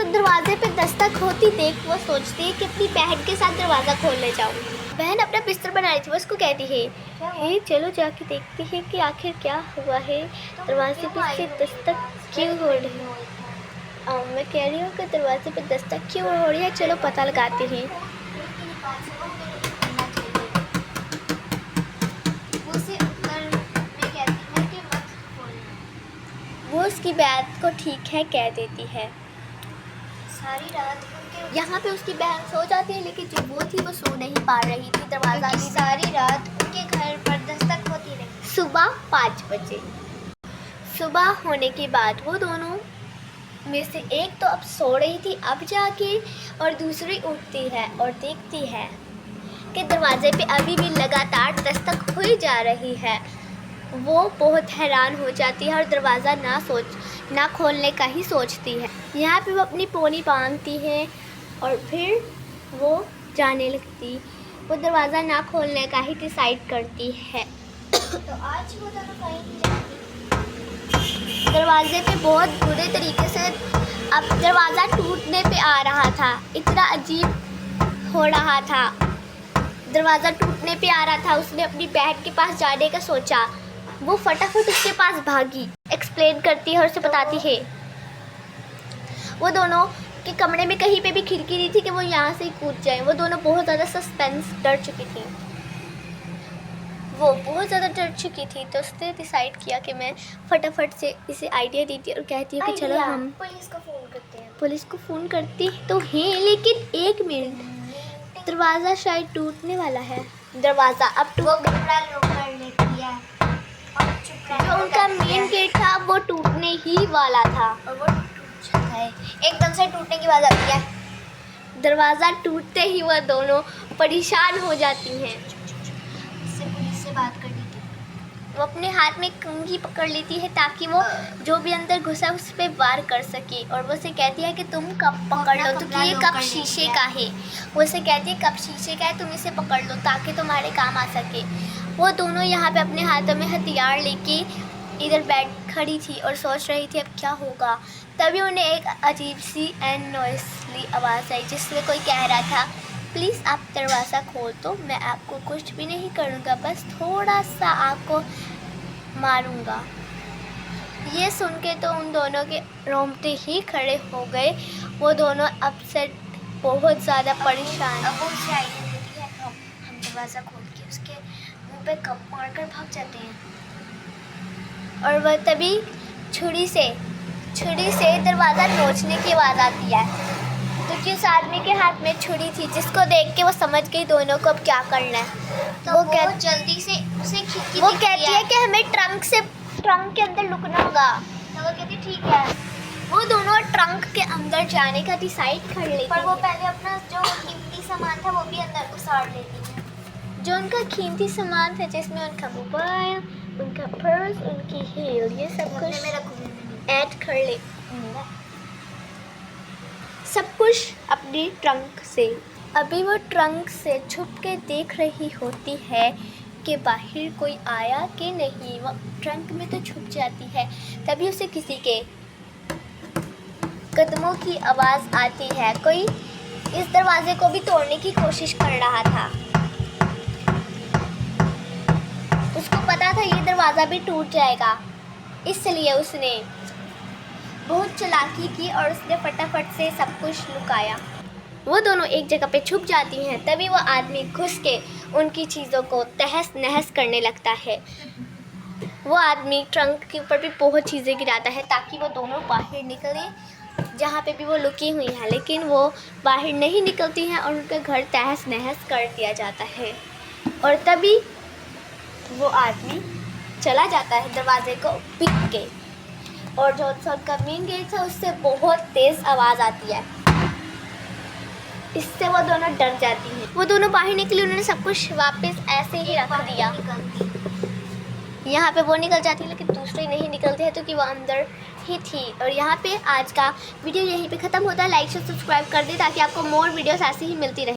दरवाजे पे दस्तक होती देख वो सोचती है कि अपनी बहन के साथ दरवाज़ा खोलने जाऊँ। बहन अपना बिस्तर बना रही थी, वो उसको कहती है हे चलो जाके देखते हैं कि आखिर क्या हुआ है, दरवाजे पे से दस्तक क्यों हो रही है। मैं कह रही हूँ कि दरवाजे पे दस्तक क्यों हो रही है, चलो पता लगाते हैं। वो उसकी बात को ठीक है कह देती है। सारी रात यहाँ पे उसकी बहन सो जाती है, लेकिन जो वो थी वो सो नहीं पा रही थी। दरवाज़ा भी सारी रात उनके घर पर दस्तक होती रही। सुबह 5 बजे सुबह होने के बाद वो दोनों में से एक तो अब सो रही थी अब जाके, और दूसरी उठती है और देखती है कि दरवाजे पे अभी भी लगातार दस्तक हुई जा रही है। वो बहुत हैरान हो जाती है और दरवाज़ा ना खोलने का ही सोचती है। यहाँ पे वो अपनी पोनी बांधती है और फिर वो जाने लगती। वो दरवाज़ा ना खोलने का ही डिसाइड करती है। तो आज वो दोनों कहीं नहीं जाती। दरवाजे पे बहुत बुरे तरीके से अब दरवाज़ा टूटने पे आ रहा था। इतना अजीब हो रहा था, दरवाज़ा टूटने पे आ रहा था। उसने अपनी बहन के पास जाने का सोचा। वो फटाफट उसके पास भागी, एक्सप्लेन करती है और उसे बताती है। वो दोनों के कमरे में कहीं पे भी खिड़की नहीं थी कि वो यहाँ से ही कूद जाए। वो दोनों बहुत ज़्यादा सस्पेंस डर चुकी थी। वो बहुत ज़्यादा डर चुकी थी, तो उसने डिसाइड किया कि मैं फटाफट से इसे आइडिया देती और कहती हूँ कि चलो हम पुलिस को फ़ोन करते हैं। पुलिस को फ़ोन करती तो हैं, लेकिन 1 मिनट, दरवाज़ा शायद टूटने वाला है। दरवाज़ा अब वो कमरा लॉक कर लेती है और चुप रहने जो को उनका कहती है। मेन गेट था वो टूटने ही वाला था और वो टूट जाता है, एकदम से टूटने की आवाज़ आती है। दरवाज़ा टूटते ही वह दोनों परेशान हो जाती हैं। इससे पुलिस से बात करनी थी। वो अपने हाथ में कंघी पकड़ लेती है ताकि वो जो भी अंदर घुसा उस पर वार कर सके, और वो उसे कहती है कि तुम कप पकड़ लो, क्योंकि ये कप शीशे का है। वो उसे कहती है कप शीशे का है, तुम इसे पकड़ लो ताकि तुम्हारे काम आ सके। वो दोनों यहाँ पे अपने हाथों में हथियार लेके इधर बैठ खड़ी थी और सोच रही थी अब क्या होगा। तभी उन्हें एक अजीब सी एंड नॉइसली आवाज़ आई, जिसमें कोई कह रहा था प्लीज़ आप दरवाज़ा खोल दो, मैं आपको कुछ भी नहीं करूँगा, बस थोड़ा सा आपको मारूँगा। ये सुन के तो उन दोनों के रोंगटे ही खड़े हो गए। वो दोनों अपसेट, बहुत ज़्यादा परेशान। अब वो उसे आइडिया देती है, हम दरवाज़ा खोल के उसके मुंह पे कप मारकर भाग जाते हैं। और वह तभी छुरी से दरवाज़ा नोचने की आवाज़ आती है, क्योंकि उस आदमी के हाथ में छुरी थी, जिसको देख के वो समझ गई दोनों को अब क्या करना है। तो वो जल्दी से उसे खिड़की वो दिखती कहती है कि हमें ट्रंक के अंदर लुकना होगा। तो वो कहती ठीक है। वो दोनों ट्रंक के अंदर जाने का डिसाइड कर लेती पर वो हैं। पहले अपना जो कीमती सामान था वो भी अंदर उसाड़ लेती है। जो उनका कीमती सामान था, जिसमें उनका मोबाइल, उनका पर्स, उनकी हील, ये सब कुछ में रखूँगी ऐड कर ले, सब कुछ अपनी ट्रंक से। अभी वो ट्रंक से छुप के देख रही होती है कि बाहर कोई आया कि नहीं। वो ट्रंक में तो छुप जाती है, तभी उसे किसी के कदमों की आवाज़ आती है। कोई इस दरवाजे को भी तोड़ने की कोशिश कर रहा था। उसको पता था ये दरवाज़ा भी टूट जाएगा, इसलिए उसने बहुत चालाकी की और उसने फटाफट से सब कुछ लुकाया। वो दोनों एक जगह पे छुप जाती हैं, तभी वो आदमी घुस के उनकी चीज़ों को तहस नहस करने लगता है। वो आदमी ट्रंक के ऊपर भी बहुत चीज़ें गिराता है ताकि वो दोनों बाहर निकलें, जहाँ पे भी वो लुकी हुई हैं, लेकिन वो बाहर नहीं निकलती हैं और उनका घर तहस नहस कर दिया जाता है। और तभी वो आदमी चला जाता है दरवाजे को पीट के, और जो उनका मेन गेट था उससे बहुत तेज़ आवाज़ आती है। इससे वो दोनों डर जाती हैं। वो दोनों बाहर निकली, उन्होंने सब कुछ वापस ऐसे ही रख दिया। यहाँ पे वो निकल जाती है, लेकिन दूसरी नहीं निकलती है क्योंकि वो अंदर ही थी। और यहाँ पे आज का वीडियो यहीं पे ख़त्म होता है। लाइक से सब्सक्राइब कर दें ताकि आपको मोर वीडियोस ऐसे ही मिलती रहे।